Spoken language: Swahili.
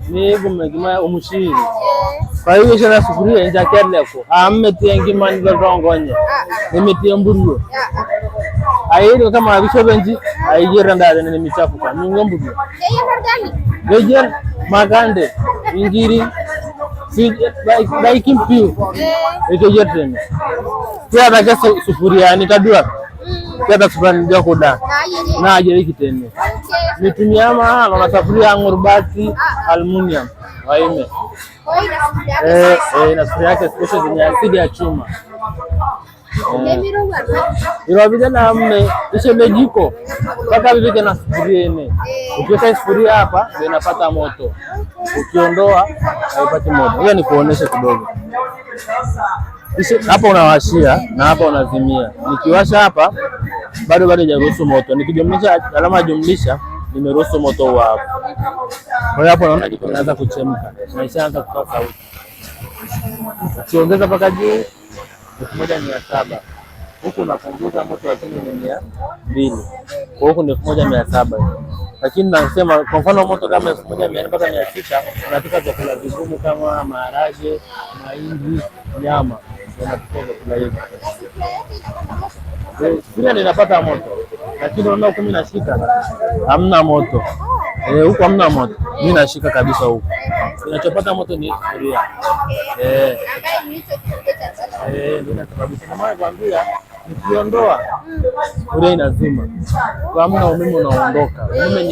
ni guma umushiri kwa hiyo shana sufuria nja keleko ametie ngima ni rongonye nimetie mburuo ayi kama abisho benji ayira ndade ni michafuka ni ngomburuo gejer magande ingiri si dai kimpiu gejer tena kia da sufuria ni kadua kia da sufuria ndio koda na aje kitene nitumia maana na sufuria ngurbati aluminium waime na sufuria yake special zenye asidi ya chuma Irobide na mme iseme jiko paka vivike na sufuria ine. Ukiweka sufuria hapa ndio inapata moto. Ukiondoa haipati moto. Hiyo ni kuonesha kidogo. Hapa unawashia na hapa unazimia. Nikiwasha hapa bado hajaruhusu moto. Nikijumlisha alama ya jumlisha nimeruhusu moto huo hapo. Kwa hiyo hapo unaona jiko linaanza kuchemka. Na ishaanza kutoa sauti. Ukiongeza paka juu 1700 huku unapunguza moto wa chini ni 200 huku ni 1700 lakini nasema kwa mfano moto kama 1400 mpaka 600 unapika chakula vigumu kama maharage, mahindi, nyama unapika chakula hivi pia ninapata moto lakini unaona huku mimi nashika hamna moto huku hamna moto mimi nashika kabisa huku ninachopata moto ni sufuria ndio sababu kama nakwambia nikiondoa ule inazima kwa hamna umeme unaondoka umeme